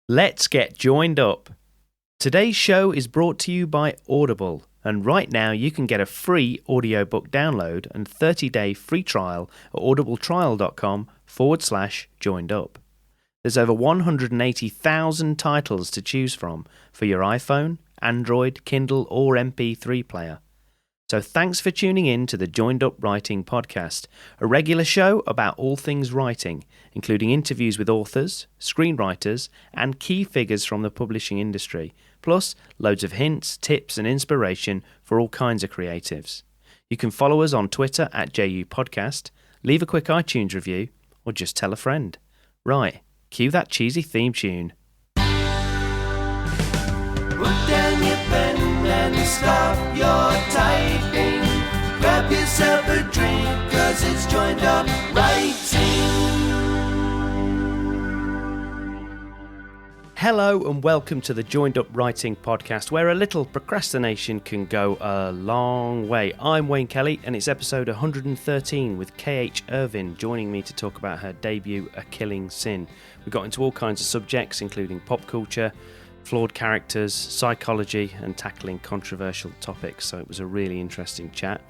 Let's get joined up. Today's show is brought to you by Audible, and right now you can get a free audiobook download and 30-day free trial at audibletrial.com/joined up. There's over 180,000 titles to choose from for your iPhone, Android, Kindle, or MP3 player. So thanks for tuning in to the Joined Up Writing Podcast, a regular show about all things writing, including interviews with authors, screenwriters, and key figures from the publishing industry, plus loads of hints, tips, and inspiration for all kinds of creatives. You can follow us on Twitter at JU Podcast, leave a quick iTunes review, or just tell a friend. Right, cue that cheesy theme tune. Put down your pen and stop your typing. Grab yourself a drink, 'cause it's joined up writing. Hello and welcome to the Joined Up Writing Podcast, where a little procrastination can go a long way. I'm Wayne Kelly and it's episode 113 with KH Irvine joining me to talk about her debut, A Killing Sin. We got into all kinds of subjects, including pop culture, flawed characters, psychology, and tackling controversial topics, so it was a really interesting chat.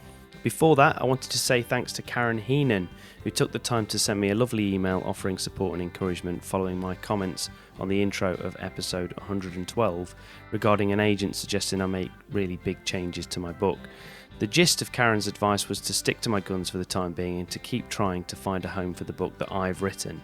Before that, I wanted to say thanks to Karen Heenan, who took the time to send me a lovely email offering support and encouragement following my comments on the intro of episode 112 regarding an agent suggesting I make really big changes to my book. The gist of Karen's advice was to stick to my guns for the time being and to keep trying to find a home for the book that I've written.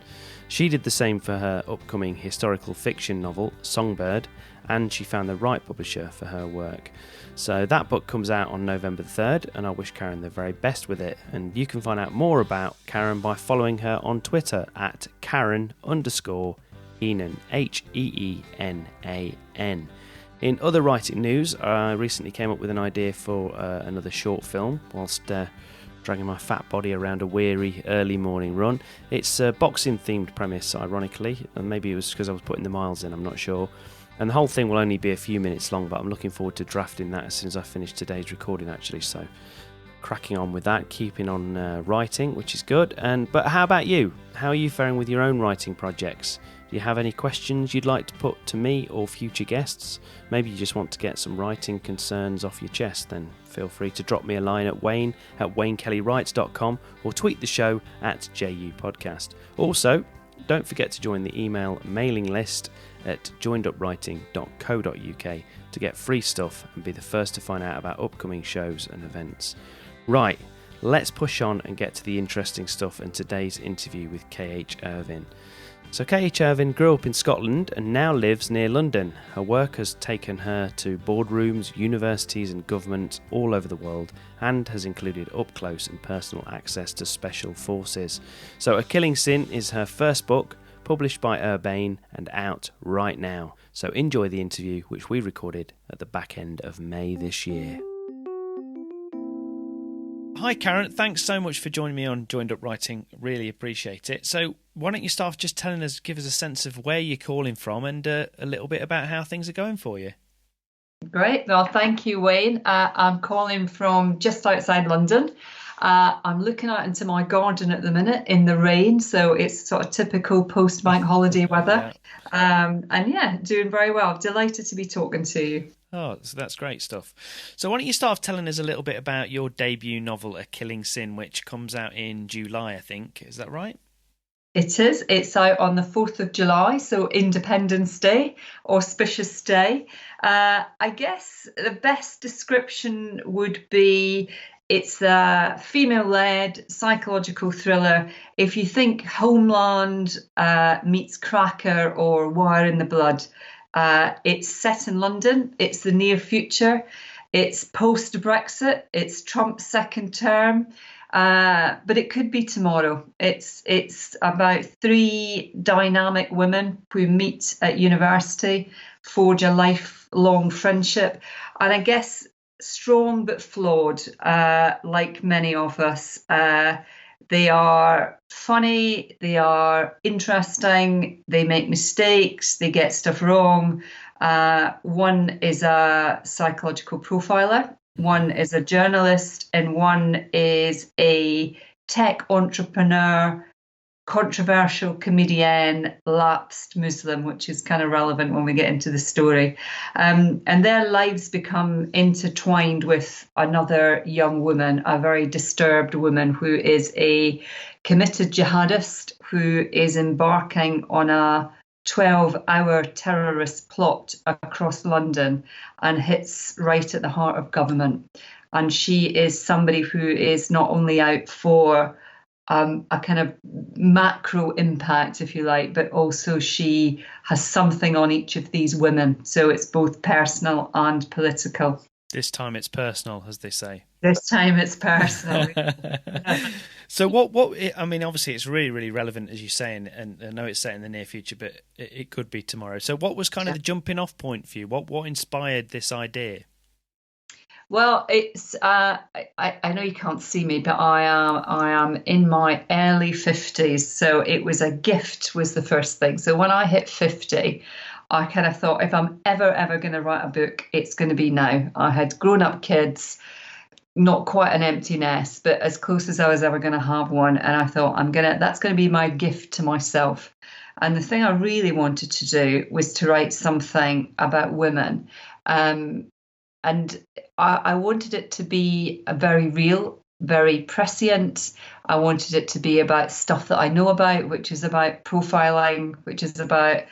She did the same for her upcoming historical fiction novel, Songbird, and she found the right publisher for her work. So that book comes out on November 3rd, and I wish Karen the very best with it. And you can find out more about Karen by following her on Twitter at Karen_Heenan, Heenan. In other writing news, I recently came up with an idea for another short film whilst dragging my fat body around a weary early morning run. It's a boxing themed premise, ironically, and maybe it was because I was putting the miles in, I'm not sure. And the whole thing will only be a few minutes long, but I'm looking forward to drafting that as soon as I finish today's recording, actually. So cracking on with that, keeping on writing, which is good. But how about you? How are you faring with your own writing projects? Do you have any questions you'd like to put to me or future guests? Maybe you just want to get some writing concerns off your chest, then feel free to drop me a line at wayne@waynekellywrites.com or tweet the show at JU Podcast. Also, don't forget to join the email mailing list at joinedupwriting.co.uk to get free stuff and be the first to find out about upcoming shows and events. Right, let's push on and get to the interesting stuff in today's interview with KH Irvine. So KH Irvine grew up in Scotland and now lives near London. Her work has taken her to boardrooms, universities and governments all over the world and has included up-close and personal access to special forces. So A Killing Sin is her first book, published by Urbane and out right now. So enjoy the interview, which we recorded at the back end of May this year. Hi Karen, thanks so much for joining me on Joined Up Writing. Really appreciate it. So why don't you start just give us a sense of where you're calling from and a little bit about how things are going for you. Great. Well, thank you, Wayne. I'm calling from just outside London. I'm looking out into my garden at the minute in the rain, so it's sort of typical post-bank holiday weather. Yeah. Doing very well. Delighted to be talking to you. Oh, so that's great stuff. So why don't you start off telling us a little bit about your debut novel, A Killing Sin, which comes out in July, I think. Is that right? It is. It's out on the 4th of July, so Independence Day, auspicious day. I guess the best description would be it's a female-led psychological thriller. If you think Homeland meets Cracker or Wire in the Blood, it's set in London. It's the near future. It's post-Brexit. It's Trump's second term. But it could be tomorrow. It's about three dynamic women who meet at university, forge a lifelong friendship, and I guess strong but flawed, like many of us. They are funny, they are interesting, they make mistakes, they get stuff wrong. One is a psychological profiler, one is a journalist, and one is a tech entrepreneur controversial comedian, lapsed Muslim, which is kind of relevant when we get into the story. And their lives become intertwined with another young woman, a very disturbed woman who is a committed jihadist who is embarking on a 12-hour terrorist plot across London and hits right at the heart of government. And she is somebody who is not only out for a kind of macro impact, if you like, but also she has something on each of these women. So it's both personal and political. This time it's personal, as they say. This time it's personal. So what? I mean, obviously it's really, really relevant, as you say, and I know it's set in the near future, but it could be tomorrow. So what was kind of the jumping off point for you? What inspired this idea? Well, it's I know you can't see me, but I am in my early 50s. So it was a gift was the first thing. So when I hit 50, I kind of thought, if I'm ever going to write a book, it's going to be now. I had grown up kids, not quite an empty nest, but as close as I was ever going to have one. And I thought, that's going to be my gift to myself. And the thing I really wanted to do was to write something about women. And I wanted it to be a very real, very prescient. I wanted it to be about stuff that I know about, which is about profiling, which is about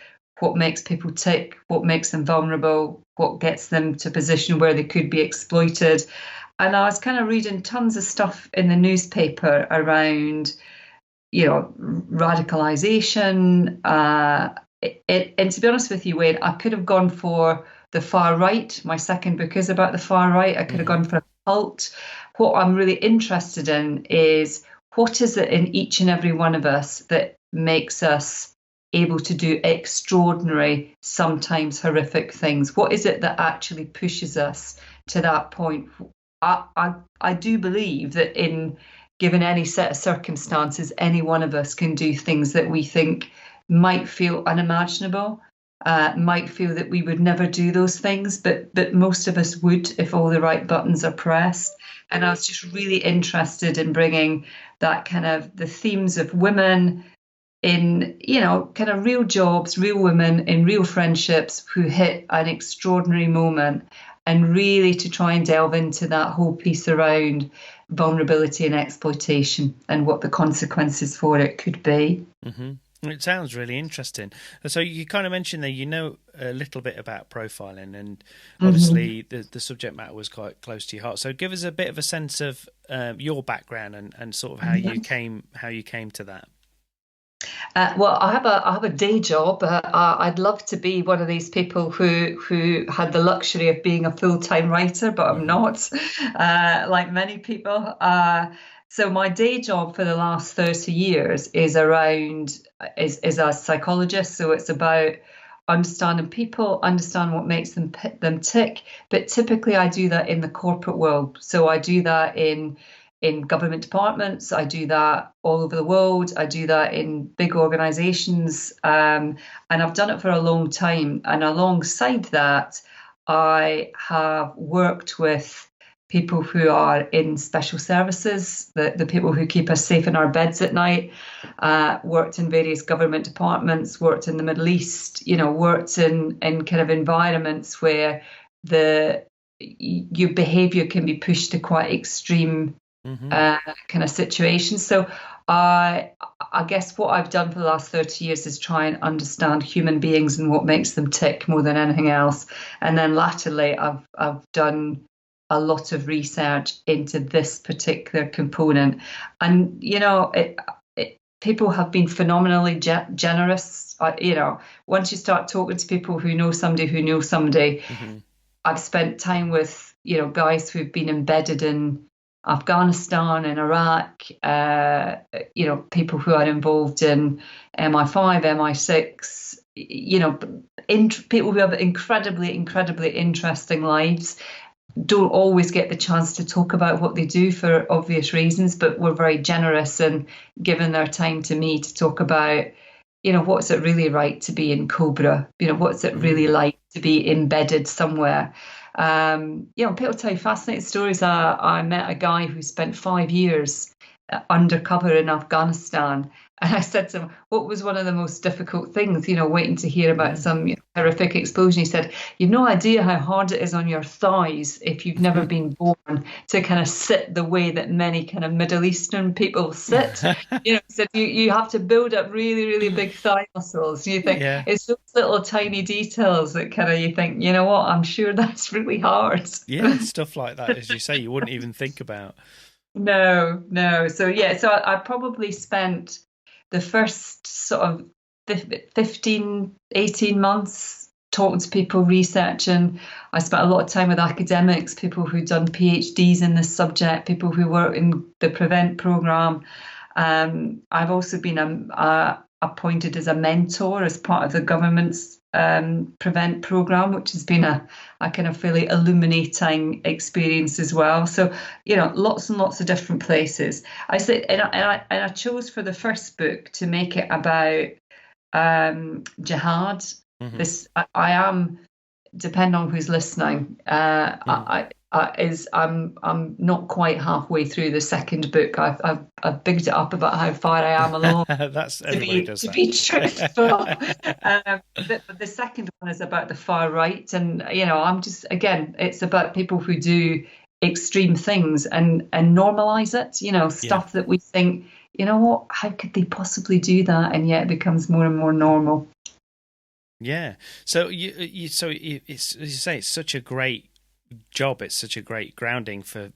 what makes people tick, what makes them vulnerable, what gets them to a position where they could be exploited. And I was kind of reading tons of stuff in the newspaper around, radicalization. And to be honest with you, Wayne, I could have gone for the far right. My second book is about the far right. I could have gone for a cult. What I'm really interested in is what is it in each and every one of us that makes us able to do extraordinary, sometimes horrific things? What is it that actually pushes us to that point? I do believe that given any set of circumstances, any one of us can do things that we think might feel unimaginable. Might feel that we would never do those things, but most of us would if all the right buttons are pressed. And I was just really interested in bringing that kind of the themes of women in, kind of real jobs, real women in real friendships who hit an extraordinary moment, and really to try and delve into that whole piece around vulnerability and exploitation and what the consequences for it could be. Mm-hmm. It sounds really interesting. So you kind of mentioned there, a little bit about profiling, and obviously the subject matter was quite close to your heart. So give us a bit of a sense of your background and sort of how you came to that. Well, I have a day job. I'd love to be one of these people who had the luxury of being a full-time writer, but I'm not, like many people. So my day job for the last 30 years is as a psychologist. So it's about understanding people, understand what makes them tick. But typically I do that in the corporate world. So I do that in government departments. I do that all over the world. I do that in big organizations. And I've done it for a long time. And alongside that, I have worked with people who are in special services, the people who keep us safe in our beds at night, worked in various government departments, worked in the Middle East, worked in kind of environments where your behaviour can be pushed to quite extreme kind of situations. So I guess what I've done for the last 30 years is try and understand human beings and what makes them tick more than anything else. And then latterly, I've done a lot of research into this particular component. And, people have been phenomenally generous. Once you start talking to people who know somebody who knows somebody, I've spent time with, guys who've been embedded in Afghanistan and Iraq, people who are involved in MI5, MI6, people who have incredibly, incredibly interesting lives. Don't always get the chance to talk about what they do for obvious reasons, but were very generous and given their time to me to talk about, what's it really like to be in Cobra? What's it really like to be embedded somewhere? People tell you fascinating stories. I met a guy who spent 5 years undercover in Afghanistan. And I said to him, what was one of the most difficult things, waiting to hear about some horrific explosion? He said, you've no idea how hard it is on your thighs if you've never been born to kind of sit the way that many kind of Middle Eastern people sit. He said, you have to build up really, really big thigh muscles. You think it's those little tiny details that kind of you think, you know what, I'm sure that's really hard. Yeah, stuff like that, as you say, you wouldn't even think about. No. So I probably spent the first sort of 15, 18 months talking to people, researching. I spent a lot of time with academics, people who'd done PhDs in this subject, people who work in the Prevent programme. I've also been appointed as a mentor as part of the government's Prevent programme, which has been a kind of fairly illuminating experience as well. So, lots and lots of different places. I said, and I chose for the first book to make it about jihad. This I am, depending on who's listening. I'm not quite halfway through the second book. I've bigged it up about how far I am along. That's everybody does to that. be truthful. But the second one is about the far right, and I'm just, again, it's about people who do extreme things and normalize it. Stuff that we think, what, how could they possibly do that, and yet it becomes more and more normal. Yeah. So it's, as you say, it's such a great job. It's such a great grounding for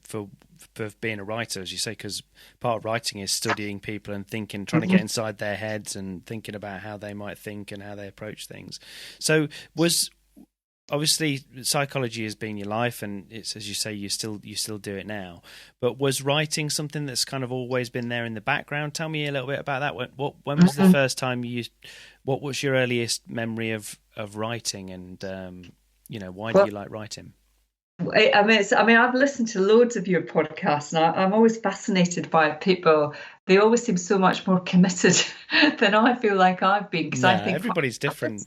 being a writer, as you say, because part of writing is studying people and thinking, trying to get inside their heads and thinking about how they might think and how they approach things. So obviously psychology has been your life, and it's, as you say, you still do it now. But was writing something that's kind of always been there in the background? Tell me a little bit about that. When was the first time you used? What was your earliest memory of writing, and why do you like writing? I mean, I've listened to loads of your podcasts, and I'm always fascinated by people. They always seem so much more committed than I feel like I've been. Because I think everybody's different.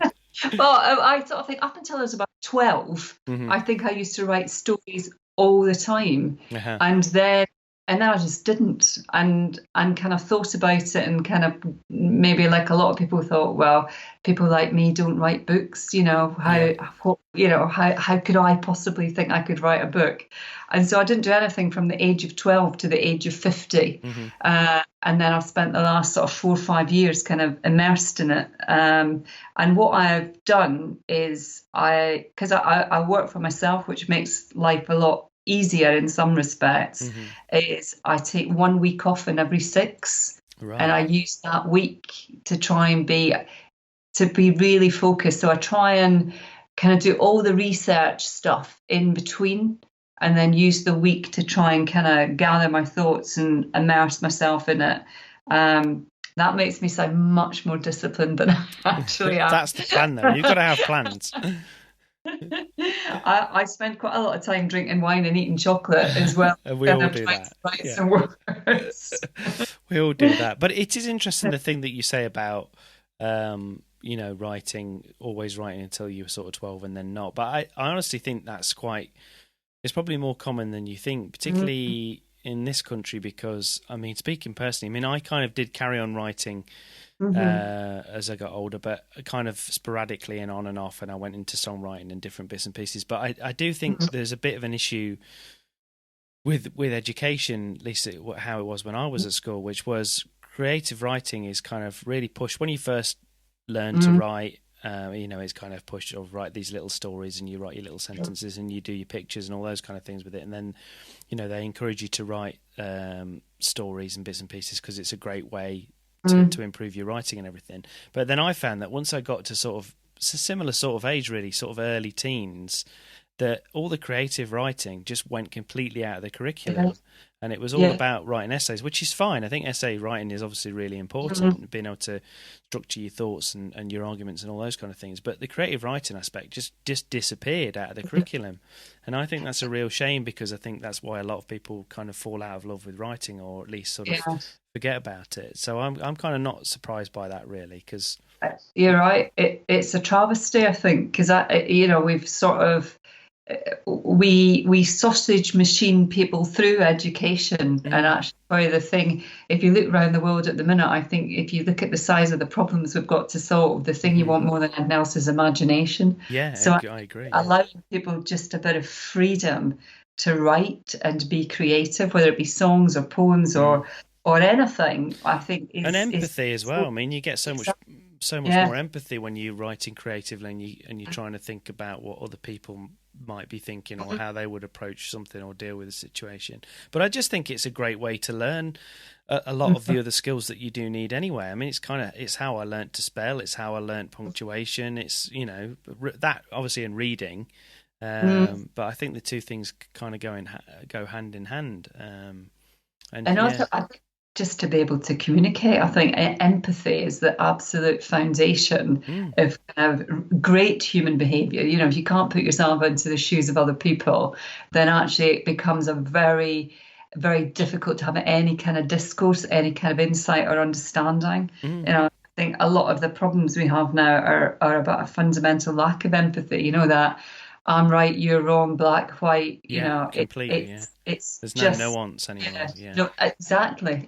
Well, I sort of think up until I was about 12, I think I used to write stories all the time, and then I just didn't, and kind of thought about it, and kind of maybe like a lot of people thought, well, people like me don't write books, how could I possibly think I could write a book? And so I didn't do anything from the age of 12 to the age of 50. And then I've spent the last sort of 4 or 5 years kind of immersed in it. And what I've done is because I work for myself, which makes life a lot easier in some respects, is I take 1 week off in every 6. Right. And I use that week to try and be really focused. So I try and kind of do all the research stuff in between, and then use the week to try and kind of gather my thoughts and immerse myself in it. That makes me sound much more disciplined than I actually am. That's the plan, though. You've got to have plans. I spend quite a lot of time drinking wine and eating chocolate as well. And we all do that. Some words. We all do that. But it is interesting, the thing that you say about, always writing until you were sort of 12 and then not. But I honestly think it's probably more common than you think, particularly in this country, because, I mean, speaking personally, I kind of did carry on writing as I got older, but kind of sporadically and on and off, and I went into songwriting and different bits and pieces. But I do think there's a bit of an issue with education, at least how it was when I was at school, which was creative writing is kind of really pushed. When you first learn to write, it's kind of pushed to write these little stories, and you write your little sentences, and you do your pictures and all those kind of things with it. And then, they encourage you to write stories and bits and pieces because it's a great way to improve your writing and everything. But then I found that once I got to sort of a similar sort of age, really, sort of early teens, that all the creative writing just went completely out of the curriculum. And it was all about writing essays, which is fine. I think essay writing is obviously really important, being able to structure your thoughts and your arguments and all those kind of things. But the creative writing aspect just disappeared out of the curriculum. And I think that's a real shame, because I think that's why a lot of people kind of fall out of love with writing, or at least sort of forget about it. So I'm kind of not surprised by that, really, because... You're right. It's a travesty, I think, because, we've sort of... we sausage machine people through education, and actually probably the thing, if you look around the world at the minute, I think if you look at the size of the problems we've got to solve, the thing you want more than anything else is imagination. Yeah, So I agree. allowing people just a bit of freedom to write and be creative, whether it be songs or poems or anything, I think is, and empathy as well. I mean, you get so much more empathy when you're writing creatively and you're trying to think about what other people might be thinking or how they would approach something or deal with a situation. But I just think it's a great way to learn a lot of the other skills that you do need anyway. I mean, it's how I learnt to spell, it's how I learnt punctuation, it's, you know, that obviously in reading. But I think the two things kind of go hand in hand. And also, I think just to be able to communicate, I think empathy is the absolute foundation of kind of great human behaviour. You know, if you can't put yourself into the shoes of other people, then actually it becomes a very, very difficult to have any kind of discourse, any kind of insight or understanding. You know, I think a lot of the problems we have now are about a fundamental lack of empathy. You know, that I'm right, you're wrong, black, white. You know, completely. It's there's just, no nuance anymore. No, exactly,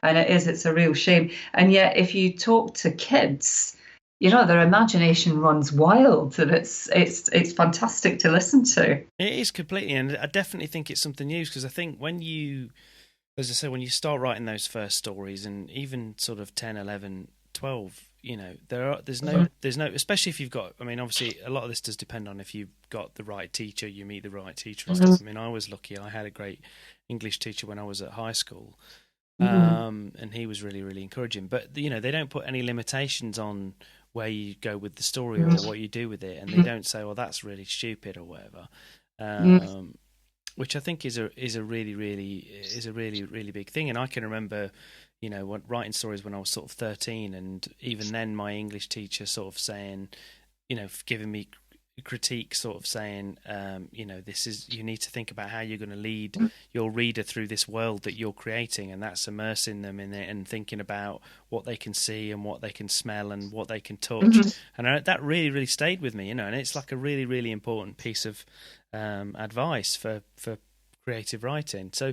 and it's a real shame. And yet, if you talk to kids, you know, their imagination runs wild, and it's fantastic to listen to. It is completely, and I definitely think it's something new, because I think when you, as I say, when you start writing those first stories, and even sort of 10, 11, 12, you know, there's no, especially if you've got, I mean, obviously a lot of this does depend on if you've got the right teacher, you meet the right teacher and stuff. I mean, I was lucky, I had a great English teacher when I was at high school, and he was really, really encouraging. But, you know, they don't put any limitations on where you go with the story or what you do with it, and they don't say, well, that's really stupid or whatever. Which I think is a really, really big thing. And I can remember, you know, writing stories when I was sort of 13, and even then my English teacher sort of saying, you know, giving me critique, sort of saying, you know, you need to think about how you're going to lead your reader through this world that you're creating, and that's immersing them in it and thinking about what they can see and what they can smell and what they can touch. And that really, really stayed with me, you know, and it's like a really, really important piece of advice for creative writing. So,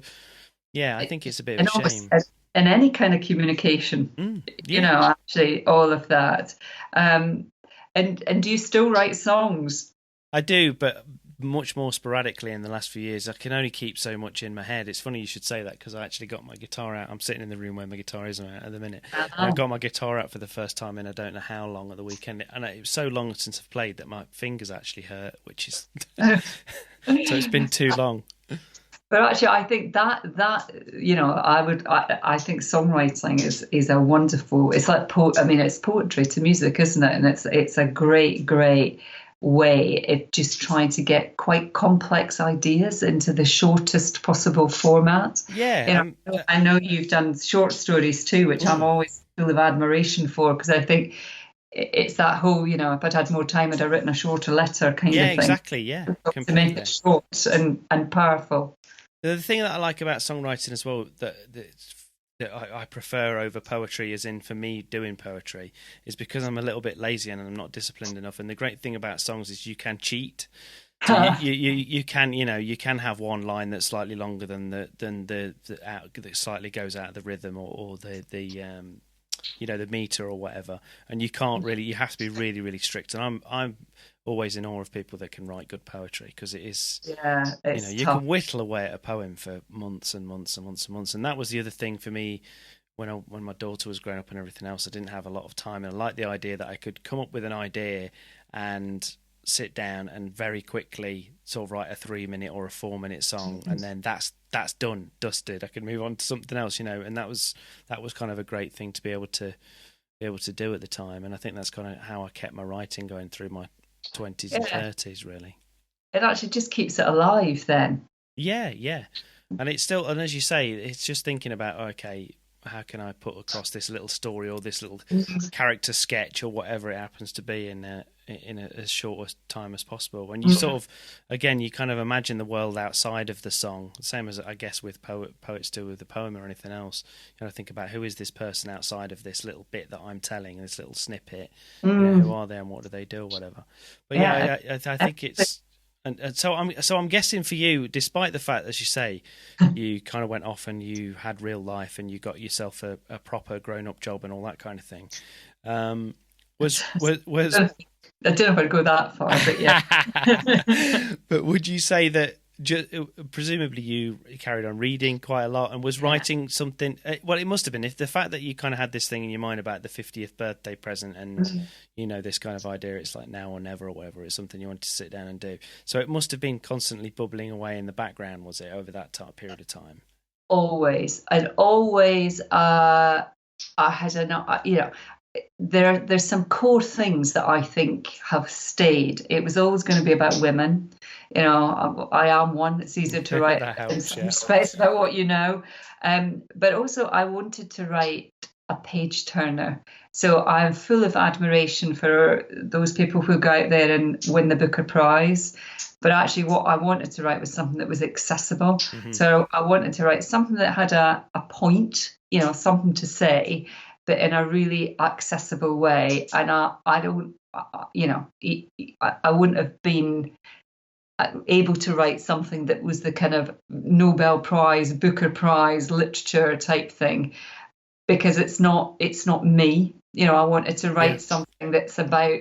yeah, I think it's a bit of a shame. In any kind of communication, you know, actually, all of that. And do you still write songs? I do, but much more sporadically in the last few years. I can only keep so much in my head. It's funny you should say that, because I actually got my guitar out. I'm sitting in the room where my guitar is at the minute. I got my guitar out for the first time in I don't know how long at the weekend. And it was so long since I've played that my fingers actually hurt, which is... so it's been too long. But actually, I think that you know, I think songwriting is a wonderful. It's like it's poetry to music, isn't it? And it's a great way of just trying to get quite complex ideas into the shortest possible format. Yeah, you know, I know you've done short stories too, which I'm always full of admiration for, because I think it's that whole, you know, if I'd had more time, I'd have written a shorter letter kind of thing. Yeah, exactly. Yeah, completely. To make it short and powerful. The thing that I like about songwriting as well, that I prefer over poetry, as in for me doing poetry, is because I'm a little bit lazy and I'm not disciplined enough. And the great thing about songs is you can cheat. So you can, you know, you can have one line that's slightly longer than the that slightly goes out of the rhythm or the you know, the meter or whatever, and you can't really, you have to be really, really strict. And I'm always in awe of people that can write good poetry, because it is, you know, you can whittle away at a poem for months and months and months and months. And that was the other thing for me when my daughter was growing up and everything else. I didn't have a lot of time, and I liked the idea that I could come up with an idea and sit down and very quickly sort of write a 3-minute or a 4-minute song, and then that's done, dusted. I could move on to something else, you know, and that was kind of a great thing to be able to do at the time. And I think that's kind of how I kept my writing going through my 20s and 30s, really. It actually just keeps it alive then. Yeah. And it's still, and as you say, it's just thinking about, okay, how can I put across this little story or this little character sketch or whatever it happens to be in as short a time as possible. When you sort of, again, you kind of imagine the world outside of the song, same as I guess with poets do with the poem or anything else. You got to think about, who is this person outside of this little bit that I'm telling, this little snippet. You know, who are they and what do they do or whatever. But I think it's And so I'm guessing for you, despite the fact, as you say, you kind of went off and you had real life and you got yourself a proper grown-up job and all that kind of thing. Was I don't know if I'd go that far, but yeah. But would you say that presumably you carried on reading quite a lot and was writing something? Well, it must have been, if the fact that you kind of had this thing in your mind about the 50th birthday present and this kind of idea, it's like now or never or whatever, it's something you wanted to sit down and do. So it must have been constantly bubbling away in the background, was it, over that period of time? Always, and always. I had there's some core things that I think have stayed. It was always going to be about women. I am one. It's easier to write in some respects about what you know. But also I wanted to write a page turner. So I'm full of admiration for those people who go out there and win the Booker Prize. But actually what I wanted to write was something that was accessible. Mm-hmm. So I wanted to write something that had a point, something to say, but in a really accessible way. And I wouldn't have been able to write something that was the kind of Nobel Prize, Booker Prize, literature type thing, because it's not me. I wanted to write something that's about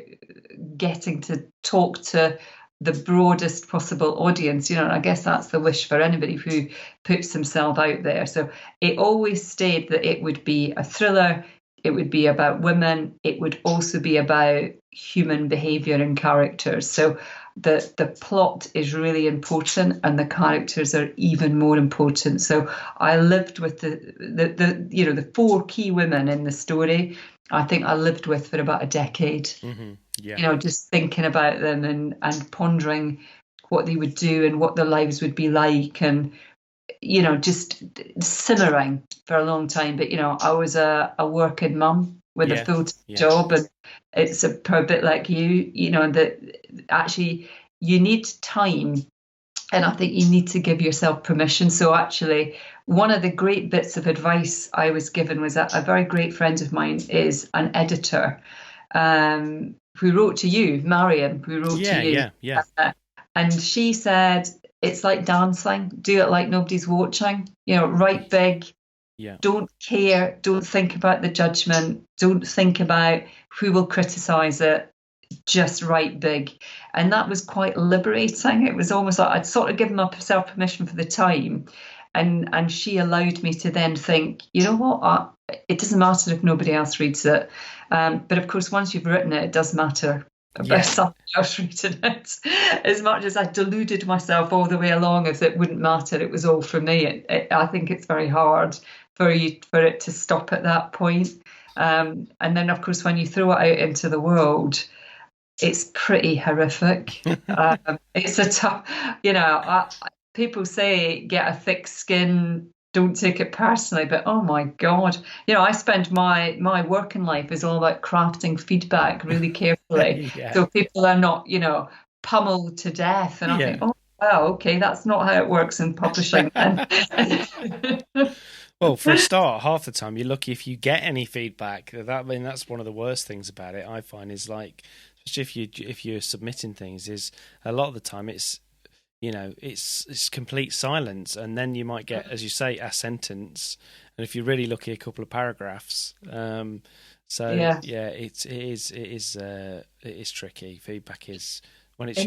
getting to talk to the broadest possible audience, and I guess that's the wish for anybody who puts himself out there. So it always stayed that it would be a thriller, it would be about women, it would also be about human behaviour and characters. So the plot is really important and the characters are even more important. So I lived with the four key women in the story. I think I lived with for about a decade. Mm-hmm. Yeah. Just thinking about them and pondering what they would do and what their lives would be like, and just simmering for a long time. But I was a working mum with a full-time job, and it's a bit like you, that actually you need time, and I think you need to give yourself permission. So actually, one of the great bits of advice I was given was that a very great friend of mine is an editor, who wrote to you, Marion, who wrote to you. And she said, it's like dancing, do it like nobody's watching, write big, don't care, don't think about the judgment, don't think about who will criticise it, just write big. And that was quite liberating. It was almost like I'd sort of given myself permission for the time, and she allowed me to then think, what, it doesn't matter if nobody else reads it. But of course, once you've written it, it does matter about someone else reading it. As much as I deluded myself all the way along as it wouldn't matter, it was all for me. I think it's very hard for it to stop at that point. And then, of course, when you throw it out into the world, it's pretty horrific. It's a tough, people say get a thick skin, don't take it personally, but oh my God, I spend my working life is all about crafting feedback really carefully. So people are not, pummeled to death. And I think, oh, wow, okay, that's not how it works in publishing. Well, for a start, half the time you're lucky if you get any feedback. That's one of the worst things about it, I find, is like, especially if you're submitting things, is a lot of the time it's complete silence, and then you might get, as you say, a sentence, and if you're really lucky, a couple of paragraphs. It is tricky. Feedback is when it's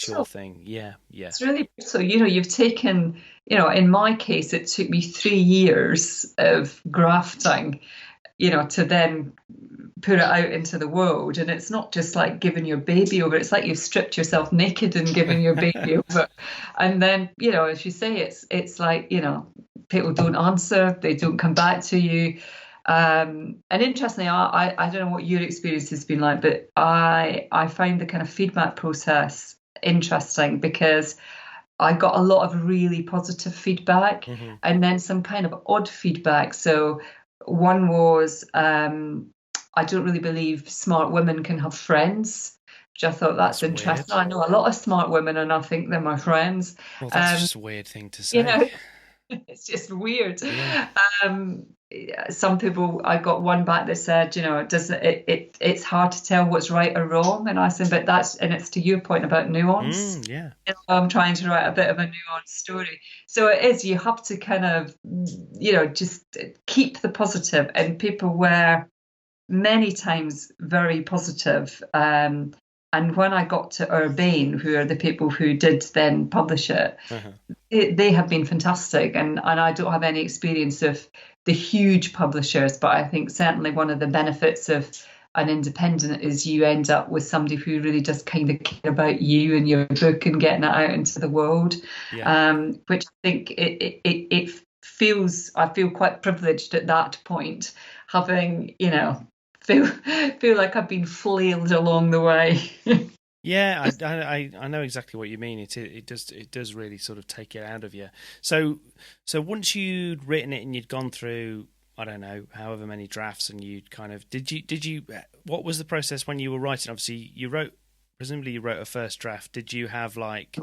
your thing. It's really so. You've taken. In my case, it took me 3 years of grafting. To then put it out into the world, and it's not just like giving your baby over. It's like you've stripped yourself naked and given your baby over, and then as you say, it's like people don't answer, they don't come back to you, and interestingly, I don't know what your experience has been like, but I find the kind of feedback process interesting because I got a lot of really positive feedback, and then some kind of odd feedback. So one was, I don't really believe smart women can have friends, which I thought that's interesting. Weird. I know a lot of smart women and I think they're my friends. Well, that's just a weird thing to say. It's just weird. Yeah. some people, I got one back that said, it's hard to tell what's right or wrong. And I said, but it's to your point about nuance. Yeah. I'm trying to write a bit of a nuanced story. So it is, you have to kind of, just keep the positive, and people were many times very positive. And when I got to Urbane, who are the people who did then publish it, they have been fantastic. And I don't have any experience of the huge publishers, but I think certainly one of the benefits of an independent is you end up with somebody who really just kind of care about you and your book and getting it out into the world, which I think it feels, I feel quite privileged at that point, having, feel like I've been flailed along the way. Yeah, I know exactly what you mean. It does really sort of take it out of you. So once you'd written it and you'd gone through, I don't know, however many drafts, and you'd kind of did you what was the process when you were writing? Obviously, presumably you wrote a first draft. Did you have like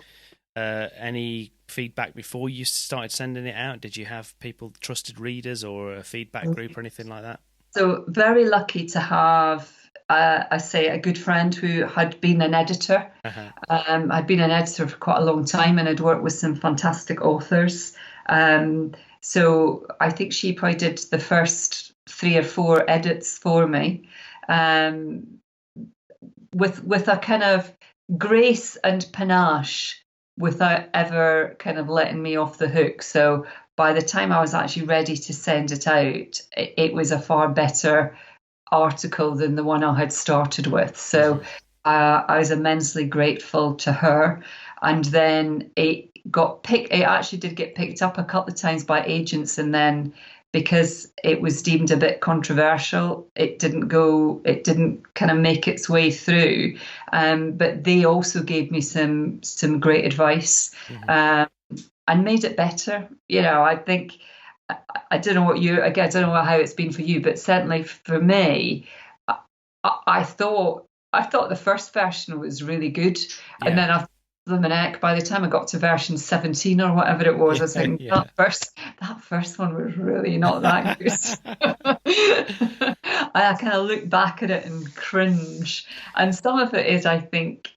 any feedback before you started sending it out? Did you have trusted readers or a feedback group or anything like that? So very lucky to have, a good friend who had been an editor. I'd been an editor for quite a long time, and I'd worked with some fantastic authors. So I think she probably did the first 3 or 4 edits for me, with a kind of grace and panache, without ever kind of letting me off the hook. So by the time I was actually ready to send it out, it was a far better article than the one I had started with. So I was immensely grateful to her. And then it actually did get picked up a couple of times by agents, and then because it was deemed a bit controversial, it didn't kind of make its way through. But they also gave me some great advice. And made it better. I think, I don't know I don't know how it's been for you, but certainly for me, I thought the first version was really good, and then I by the time I got to version 17 or whatever it was, I was like, that first one was really not that good. I kind of look back at it and cringe, and some of it is, I think,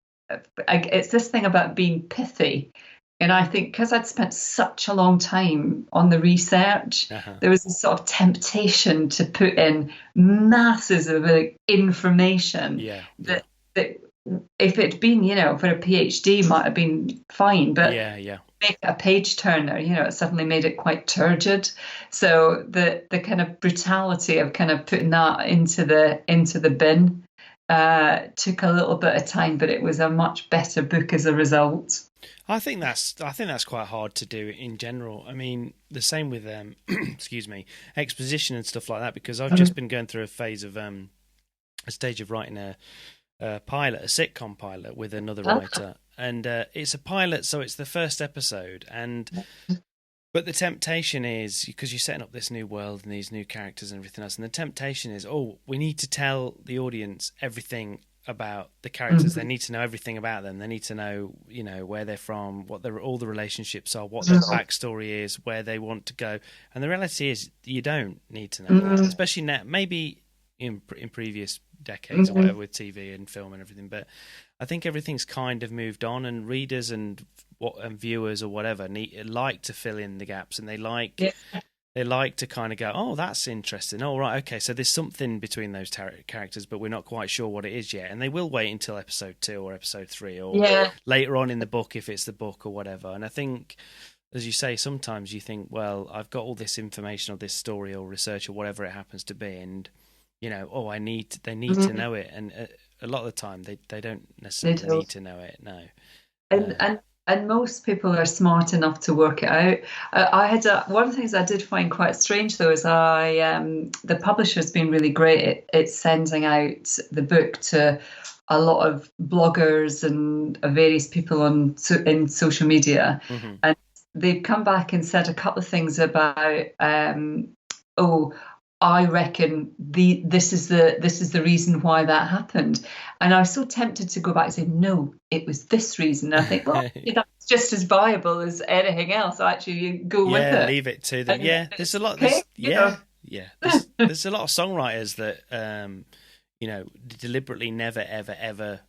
it's this thing about being pithy. And I think because I'd spent such a long time on the research, there was a sort of temptation to put in masses of information that if it'd been, for a PhD might have been fine, but make a page turner, it suddenly made it quite turgid. So the kind of brutality of kind of putting that into the bin took a little bit of time, but it was a much better book as a result. I think that's quite hard to do in general. I mean, the same with excuse me, exposition and stuff like that, because I've just been going through a phase of a stage of writing a sitcom pilot with another writer, and it's a pilot, so it's the first episode, but the temptation is, because you're setting up this new world and these new characters and everything else, and the temptation is, we need to tell the audience everything about the characters. They need to know everything about them. They need to know, where they're from, what all the relationships are, what their backstory is, where they want to go. And the reality is, you don't need to know, especially now. Maybe in previous decades or whatever, with TV and film and everything. But I think everything's kind of moved on, and readers and viewers or whatever like to fill in the gaps, and they like. They like to kind of go, oh, that's interesting. Oh, right, okay, so there's something between those characters, but we're not quite sure what it is yet. And they will wait until episode 2 or episode 3 or later on in the book, if it's the book or whatever. And I think, as you say, sometimes you think, well, I've got all this information or this story or research or whatever it happens to be, and, they need to know it. And a lot of the time, they don't necessarily need to know it, no. And most people are smart enough to work it out. I had one of the things I did find quite strange, though, is the publisher's been really great at sending out the book to a lot of bloggers and various people in social media, and they've come back and said a couple of things about, I reckon this is the reason why that happened. And I was so tempted to go back and say, no, it was this reason. And I think, well, that's just as viable as anything else. So actually, you go with it. Leave it to them. And there's a lot. Okay, Yeah, there's a lot of songwriters that deliberately never ever ever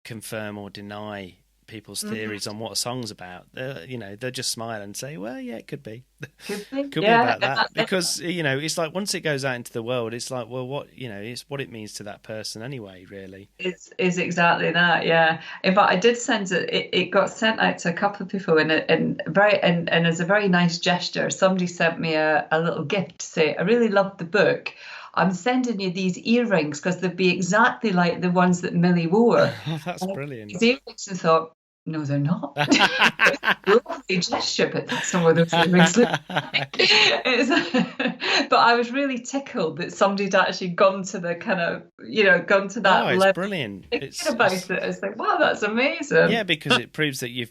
confirm or deny people's theories on what a song's about. They'll just smile and say, well, yeah, it could be. Could be. Could be about that. Because, it's like once it goes out into the world, it's like, well, what, it's what it means to that person anyway, really. It's exactly that, yeah. In fact, I did send it got sent out to a couple of people and as a very nice gesture, somebody sent me a little gift to say, I really loved the book. I'm sending you these earrings because they'd be exactly like the ones that Millie wore. That's brilliant. These earrings, I thought, no, they're not. It's a lovely gesture, but that's not what those earrings look like. But I was really tickled that somebody'd actually gone to the kind of, gone to that it's level. Brilliant. It's about it. It's like, wow, that's amazing. Yeah, because it proves that you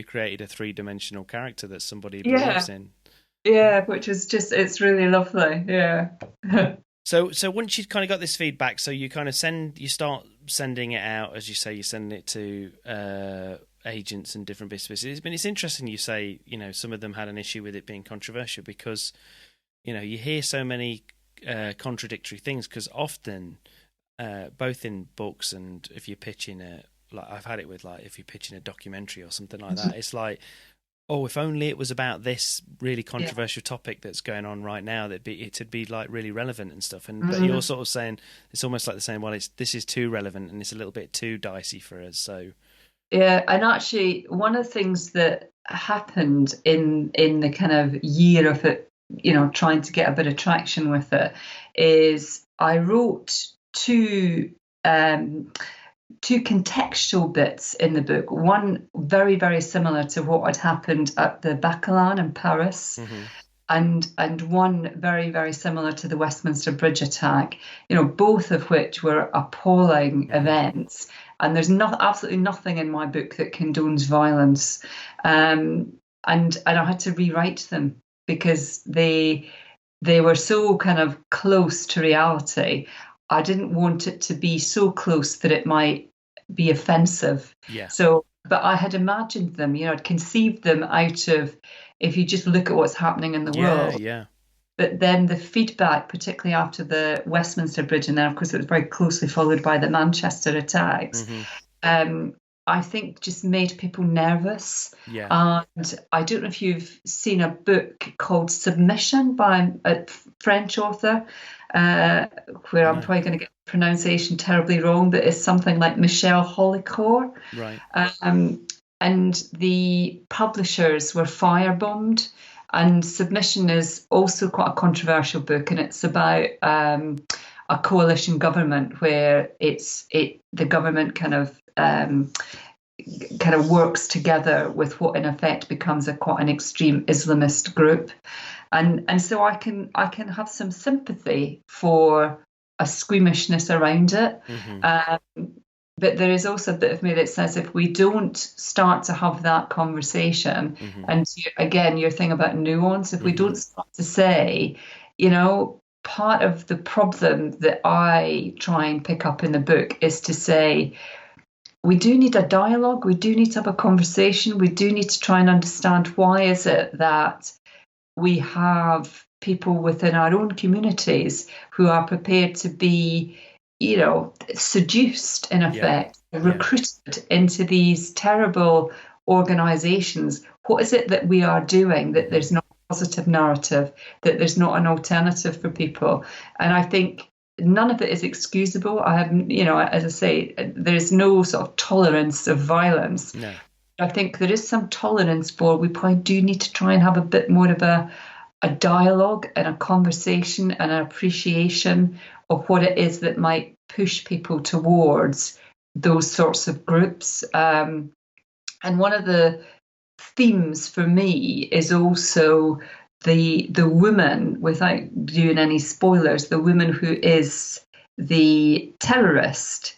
created a three-dimensional character that somebody believes in. Yeah, which is just, it's really lovely. Yeah. So once you've kind of got this feedback, so you kind of start sending it out, as you say, you send it to agents and different businesses. But it's interesting you say, some of them had an issue with it being controversial because, you hear so many contradictory things because often, both in books and if you're pitching I've had it with if you're pitching a documentary or something like that, it's like, oh, if only it was about this really controversial topic that's going on right now, it'd be like really relevant and stuff. And but you're sort of saying it's almost like the saying, well, this is too relevant and it's a little bit too dicey for us. So yeah, and actually, one of the things that happened in the kind of year of it, trying to get a bit of traction with it, is I wrote two contextual bits in the book. One very, very similar to what had happened at the Bataclan in Paris, and one very, very similar to the Westminster Bridge attack. Both of which were appalling events. And there's absolutely nothing in my book that condones violence. And I had to rewrite them because they were so kind of close to reality. I didn't want it to be so close that it might be offensive. Yeah. So, but I had imagined them, I'd conceived them out of, if you just look at what's happening in the world. Yeah. But then the feedback, particularly after the Westminster Bridge, and then of course it was very closely followed by the Manchester attacks, I think just made people nervous. Yeah. And I don't know if you've seen a book called Submission by a French author, where I'm probably going to get the pronunciation terribly wrong, but it's something like Michel Holicourt. Right. And the publishers were firebombed. And Submission is also quite a controversial book, and it's about a coalition government where the government kind of works together with what in effect becomes quite an extreme Islamist group, and so I can have some sympathy for a squeamishness around it. But there is also a bit of me that says if we don't start to have that conversation, and again, your thing about nuance, if we don't start to say, part of the problem that I try and pick up in the book is to say, we do need a dialogue, we do need to have a conversation, we do need to try and understand why is it that we have people within our own communities who are prepared to be seduced in effect, recruited into these terrible organisations. What is it that we are doing that there's not a positive narrative, that there's not an alternative for people? And I think none of it is excusable. I have, as I say, there's no sort of tolerance of violence. No. I think there is some tolerance for, we probably do need to try and have a bit more of a dialogue and a conversation and an appreciation of what it is that might push people towards those sorts of groups. And one of the themes for me is also the woman, without doing any spoilers, the woman who is the terrorist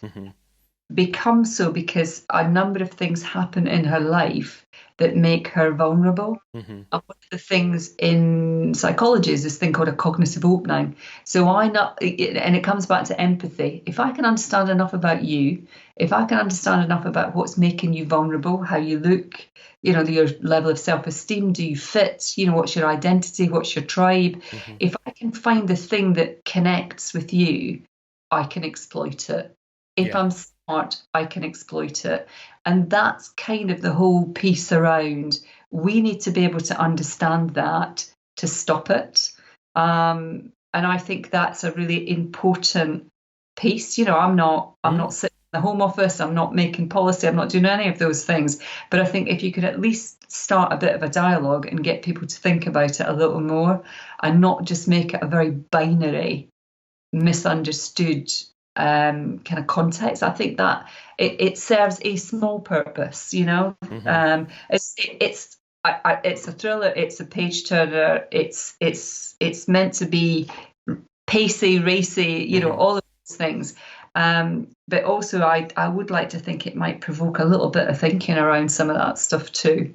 becomes so because a number of things happen in her life that make her vulnerable. Mm-hmm. And one of the things in psychology is this thing called a cognitive opening. So and it comes back to empathy. If I can understand enough about you, if I can understand enough about what's making you vulnerable, how you look, your level of self-esteem, do you fit, what's your identity, what's your tribe? Mm-hmm. If I can find the thing that connects with you, I can exploit it. If I'm smart, I can exploit it. And that's kind of the whole piece around, we need to be able to understand that to stop it. And I think that's a really important piece. I'm not sitting in the Home Office, I'm not making policy, I'm not doing any of those things. But I think if you could at least start a bit of a dialogue and get people to think about it a little more and not just make it a very binary, misunderstood kind of context, I think that it serves a small purpose. Mm-hmm. It's a thriller, it's a page turner, it's meant to be pacey, racy, Mm-hmm. all of those things. But also I would like to think it might provoke a little bit of thinking around some of that stuff too.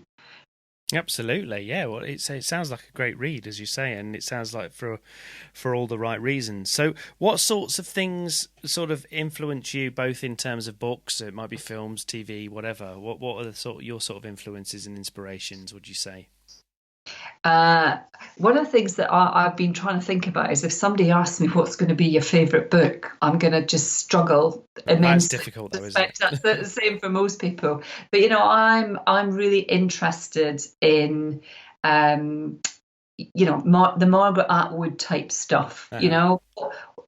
Absolutely, yeah. Well, it sounds like a great read, as you say, and it sounds like for all the right reasons. So, what sorts of things sort of influence you, both in terms of books? It might be films, TV, whatever. What are your sort of influences and inspirations? Would you say? One of the things that I've been trying to think about is if somebody asks me what's going to be your favourite book, I'm going to just struggle immensely. That's difficult, though, isn't it? That's the same for most people. But I'm really interested in the Margaret Atwood type stuff. Uh-huh.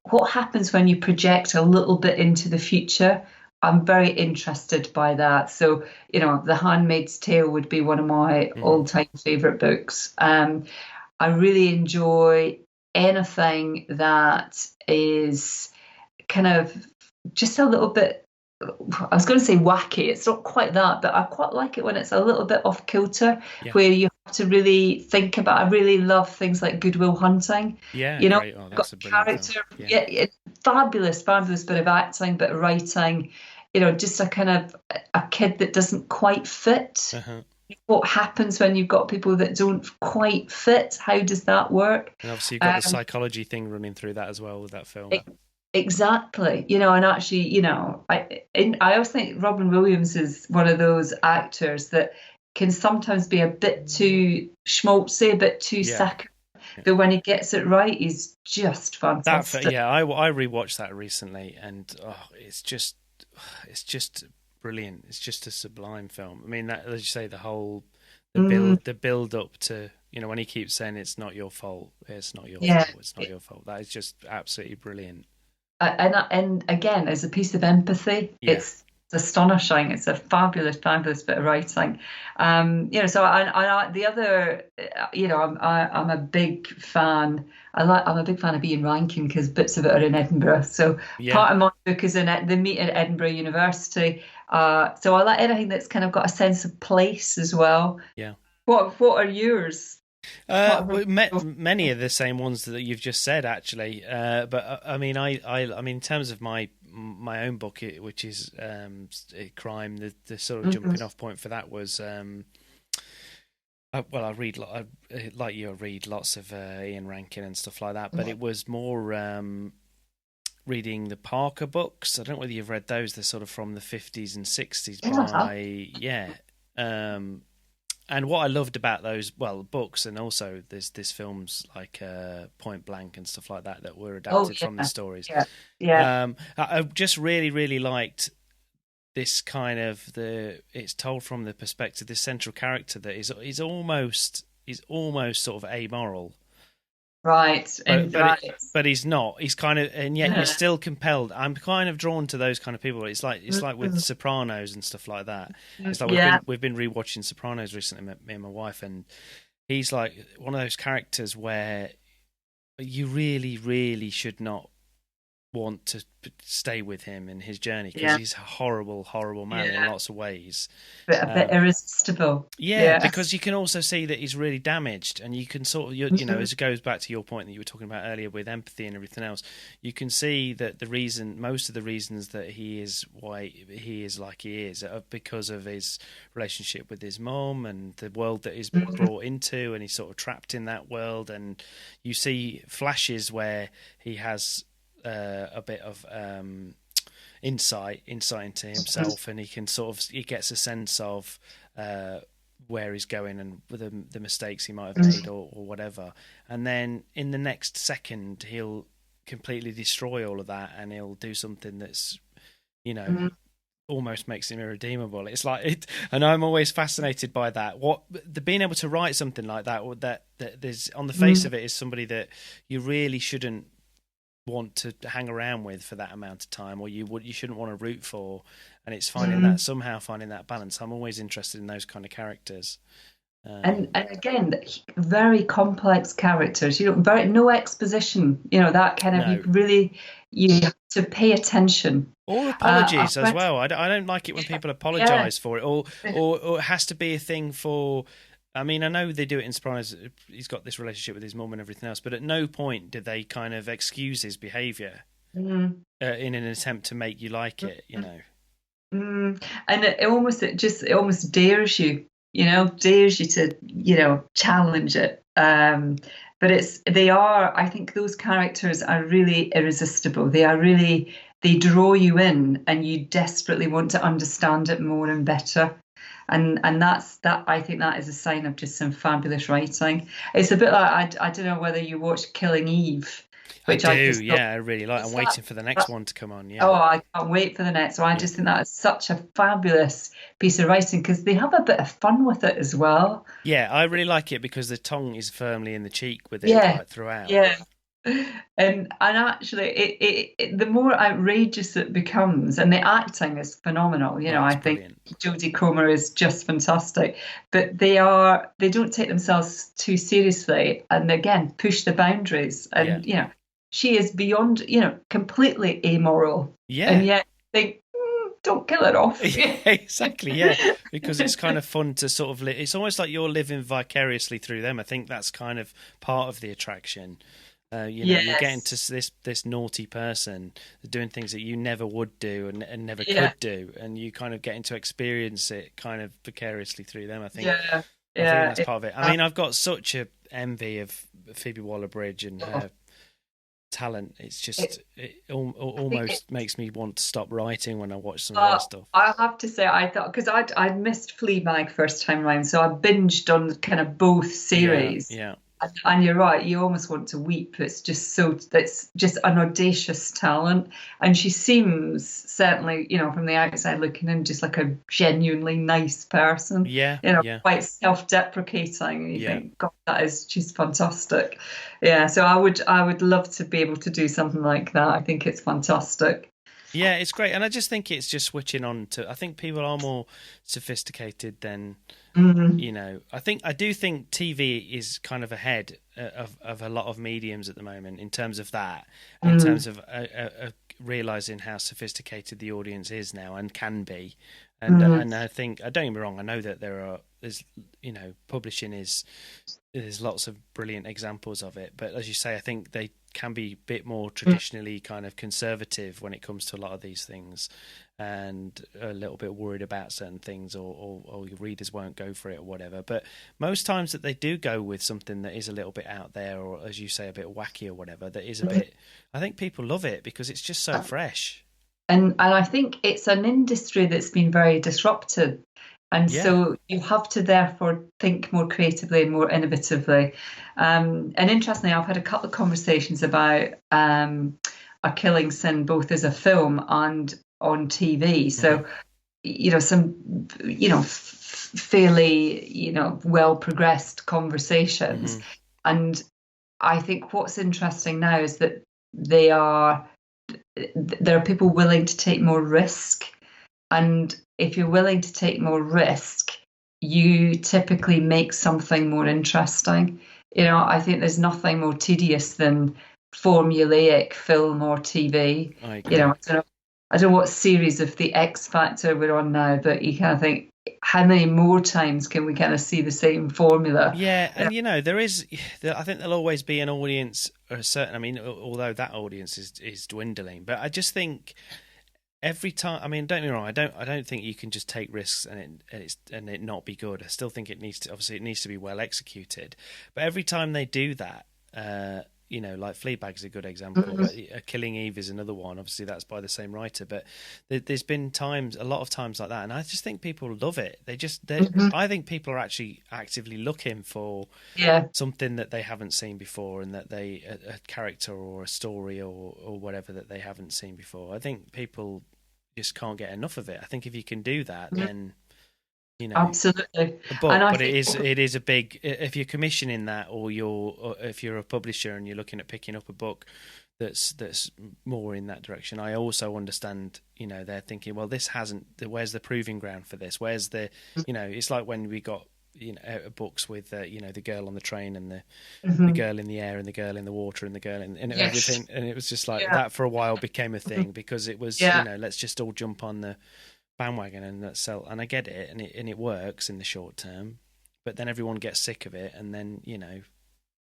What happens when you project a little bit into the future? I'm very interested by that. So, The Handmaid's Tale would be one of my all-time favourite books. I really enjoy anything that is kind of just a little bit, I was going to say wacky. It's not quite that, but I quite like it when it's a little bit off kilter, where you have to really think about. I really love things like Good Will Hunting. Yeah, great. Oh, Got that's a brilliant character, film. fabulous bit of acting, bit of writing. Just a kind of a kid that doesn't quite fit. Uh-huh. What happens when you've got people that don't quite fit? How does that work? And obviously, you've got the psychology thing running through that as well with that film. Exactly. And actually, I always think Robin Williams is one of those actors that can sometimes be a bit too schmaltzy, a bit too saccharine. But when he gets it right, he's just fantastic. I rewatched that recently, and it's just brilliant. It's just a sublime film. I mean, that, as you say, the build up to, when he keeps saying it's not your fault, it's not your fault, it's not your fault. That is just absolutely brilliant. And again, as a piece of empathy, it's astonishing. It's a fabulous bit of writing. So the other, I'm a big fan. I'm a big fan of Ian Rankin because bits of it are in Edinburgh. So part of my book is they meet at Edinburgh University. So I like anything that's kind of got a sense of place as well. Yeah. What are yours? Many of the same ones that you've just said, actually. But I mean, in terms of my own book, which is crime, the sort of jumping off point for that was, I read like you, I read lots of Ian Rankin and stuff like that. But it was more reading the Parker books. I don't know whether you've read those. They're sort of from the 50s and 60s. And what I loved about those, books, and also there's films like Point Blank and stuff like that were adapted from the stories. I just really, really liked this kind of it's told from the perspective, this central character that is almost sort of amoral. Right. But he's not. He's kind of, and yet you're still compelled. I'm kind of drawn to those kind of people. It's like with Sopranos and stuff like that. It's like we've been rewatching Sopranos recently, me and my wife, and he's like one of those characters where you really, really should not want to stay with him in his journey, because he's a horrible man in lots of ways. A bit irresistible. Yeah, because you can also see that he's really damaged, and you can sort of, you know, as it goes back to your point that you were talking about earlier with empathy and everything else, you can see that most of the reasons that he is why he is like he is are because of his relationship with his mum and the world that he's brought into, and he's sort of trapped in that world. And you see flashes where he has a bit of insight into himself, and he gets a sense of where he's going and the mistakes he might have made or whatever. And then in the next second, he'll completely destroy all of that, and he'll do something that's, you know, almost makes him irredeemable. It's like it, and I'm always fascinated by that. Being able to write something like that, or that there's on the face of it is somebody that you really shouldn't want to hang around with for that amount of time, or you shouldn't want to root for, and it's finding that balance. I'm always interested in those kind of characters. And again, very complex characters. You know, no exposition. You know, that kind of you have to pay attention. Or apologies as well. I don't like it when people apologise for it, or it has to be a thing for. I mean, I know they do it in Sopranos. He's got this relationship with his mum and everything else, but at no point did they kind of excuse his behaviour in an attempt to make you like it, you know. And it almost dares you, you know, to, you know, challenge it. But I think those characters are really irresistible. They draw you in, and you desperately want to understand it more and better. And that's that. I think that is a sign of just some fabulous writing. It's a bit like I don't know whether you watched Killing Eve, which I really like. I'm waiting for the next one to come on. Yeah. Oh, I can't wait for the next one. I just think that is such a fabulous piece of writing, because they have a bit of fun with it as well. Yeah, I really like it because the tongue is firmly in the cheek with it right throughout. Yeah. And actually, the more outrageous it becomes, and the acting is phenomenal. You know, I think Jodie Comer is just fantastic. But they don't take themselves too seriously, and again push the boundaries. And you know, she is beyond, you know, completely amoral. Yeah, and yet think, don't kill her off. Yeah, exactly. Yeah, because it's kind of fun to sort of it's almost like you're living vicariously through them. I think that's kind of part of the attraction. You know, you're getting to this naughty person doing things that you never would do and never could do, and you kind of getting to experience it kind of vicariously through them. I think that's part of it. I mean, I've got such a envy of Phoebe Waller-Bridge and her talent. It's just it almost makes me want to stop writing when I watch some of her stuff. I have to say, I thought, because I'd missed Fleabag first time around, so I binged on kind of both series. Yeah. And you're right, you almost want to weep. It's just an audacious talent. And she seems, certainly, you know, from the outside looking in, just like a genuinely nice person. Yeah. You know, quite self-deprecating. And you think, God, she's fantastic. Yeah, so I would love to be able to do something like that. I think it's fantastic. Yeah, it's great. And I just think it's just switching on to, I think people are more sophisticated than, you know, I do think TV is kind of ahead of a lot of mediums at the moment in terms of that, in terms of realising how sophisticated the audience is now and can be. And I think, don't get me wrong, I know that there's, you know, publishing there's lots of brilliant examples of it. But as you say, I think they can be a bit more traditionally kind of conservative when it comes to a lot of these things, and a little bit worried about certain things, or your readers won't go for it or whatever. But most times that they do go with something that is a little bit out there, or as you say, a bit wacky or whatever, that is a bit, I think people love it because it's just so fresh. And I think it's an industry that's been very disrupted. And so you have to therefore think more creatively and more innovatively. And interestingly, I've had a couple of conversations about A Killing Sin, both as a film and on TV. So, you know, some, you know, fairly, you know, well progressed conversations. And I think what's interesting now is that there are people willing to take more risk. And if you're willing to take more risk, you typically make something more interesting. You know, I think there's nothing more tedious than formulaic film or TV. I You agree. know, I don't know what series of The X Factor we're on now, but you kind of think, how many more times can we kind of see the same formula? Yeah, and I think there'll always be an audience, a certain. I mean, although that audience is dwindling, but I just think every time. I mean, don't get me wrong. I don't think you can just take risks and it not be good. I still think it needs to be well executed. But every time they do that, like Fleabag's a good example. Mm-hmm. Killing Eve is another one. Obviously, that's by the same writer. But there's been a lot of times like that, and I just think people love it. I think people are actually actively looking for something that they haven't seen before, and that a character or a story or whatever that they haven't seen before. I think people just can't get enough of it. I think if you can do that, then. Absolutely. But it is a big, if you're commissioning that, or if you're a publisher and you're looking at picking up a book that's more in that direction, I also understand, they're thinking, well, where's the proving ground for this? Where's it's like when we got books with the girl on the train and the girl in the air and the girl in the water and the girl in everything, and it was just like that for a while became a thing because it was let's just all jump on the bandwagon and let's sell. And I get it, and it works in the short term, but then everyone gets sick of it, and then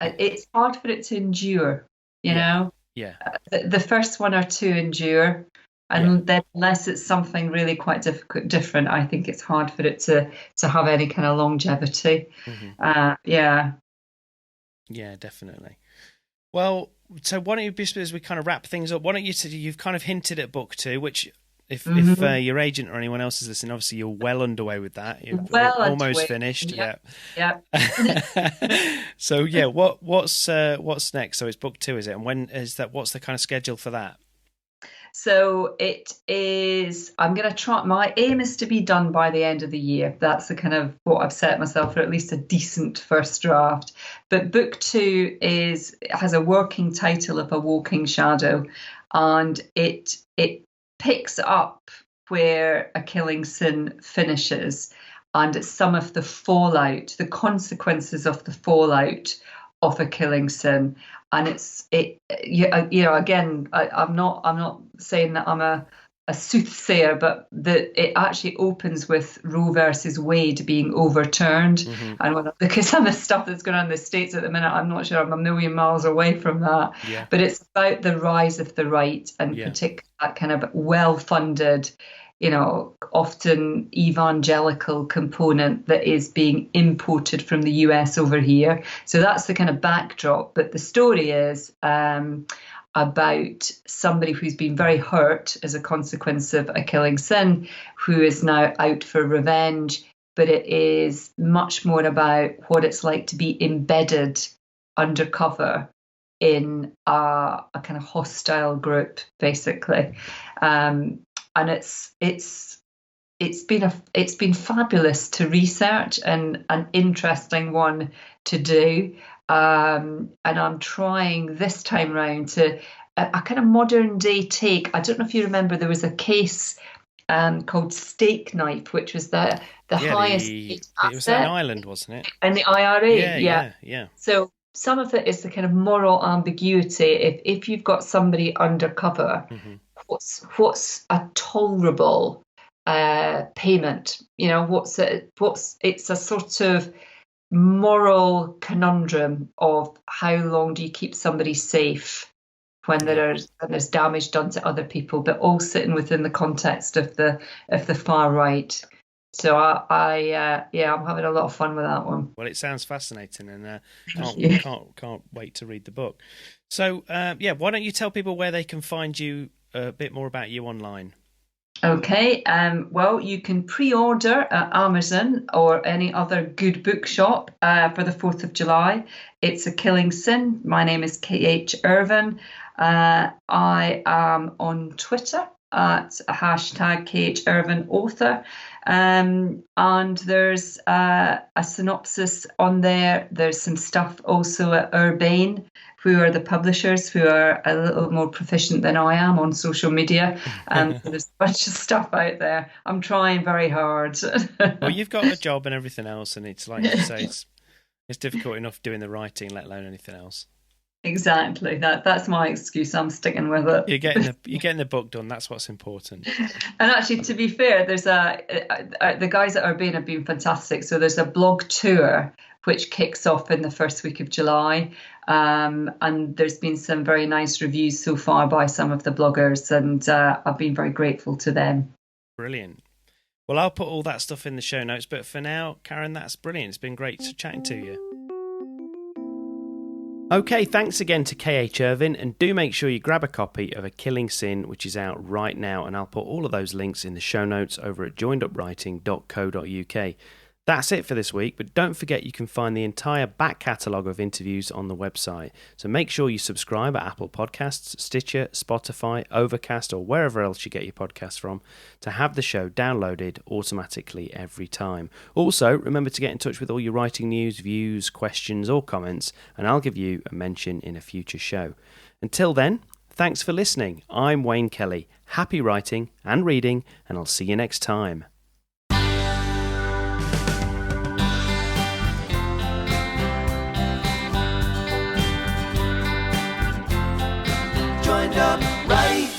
it's hard for it to endure. The first one or two endure, and then unless it's something really quite different, I think it's hard for it to have any kind of longevity. Yeah, definitely. Well, so why don't you, as we kind of wrap things up, why don't you've kind of hinted at book 2, which if your agent or anyone else is listening, obviously you're well underway with that. You're almost finished. Yeah. So what's next? So it's book 2, is it? And when is that? What's the kind of schedule for that? So it is. I'm going to try. My aim is to be done by the end of the year. That's the kind of what I've set myself for, at least a decent first draft. But book 2 has a working title of A Walking Shadow, and it picks up where A Killing Sin finishes, and it's some of the fallout, the consequences of the fallout of A Killing Sin. And again, I'm not saying that I'm a soothsayer, but it actually opens with Roe versus Wade being overturned. And because of the stuff that's going on in the States at the minute, I'm not sure I'm a million miles away from that. But it's about the rise of the right, and particularly that kind of well-funded, often evangelical component that is being imported from the US over here. So that's the kind of backdrop. But the story is about somebody who's been very hurt as a consequence of A Killing Sin, who is now out for revenge. But it is much more about what it's like to be embedded undercover in a kind of hostile group, basically. And it's been fabulous to research and an interesting one to do. And I'm trying this time round to a kind of modern day take. I don't know if you remember, there was a case called Steak Knife, which was the highest. It was an island, wasn't it? And the IRA, yeah. So some of it is the kind of moral ambiguity. If you've got somebody undercover, what's a tolerable payment? It's a sort of moral conundrum of how long do you keep somebody safe when there's damage done to other people, but all sitting within the context of the far right. So I'm having a lot of fun with that one. Well, it sounds fascinating, and can't wait to read the book. So why don't you tell people where they can find you, a bit more about you online? Okay, well, you can pre-order at Amazon or any other good bookshop for the 4th of July. It's A Killing Sin. My name is KH Irvine. I am on Twitter at #KH Irvine author. And there's a synopsis on there. There's some stuff also at Urbane, who are the publishers, who are a little more proficient than I am on social media. So there's a bunch of stuff out there. I'm trying very hard. Well, you've got a job and everything else, and it's like you say, it's difficult enough doing the writing, let alone anything else. Exactly. That's my excuse. I'm sticking with it. You're getting the book done. That's what's important. And actually, to be fair, there's the guys at Urbane have been fantastic. So there's a blog tour which kicks off in the first week of July. And there's been some very nice reviews so far by some of the bloggers, and I've been very grateful to them. Brilliant. Well, I'll put all that stuff in the show notes, but for now, Karen, that's brilliant. It's been great chatting to you. Okay, thanks again to KH Irvine, and do make sure you grab a copy of A Killing Sin, which is out right now, and I'll put all of those links in the show notes over at joinedupwriting.co.uk. That's it for this week, but don't forget you can find the entire back catalogue of interviews on the website. So make sure you subscribe at Apple Podcasts, Stitcher, Spotify, Overcast, or wherever else you get your podcasts from to have the show downloaded automatically every time. Also, remember to get in touch with all your writing news, views, questions, or comments, and I'll give you a mention in a future show. Until then, thanks for listening. I'm Wayne Kelly. Happy writing and reading, and I'll see you next time. Joined up, right?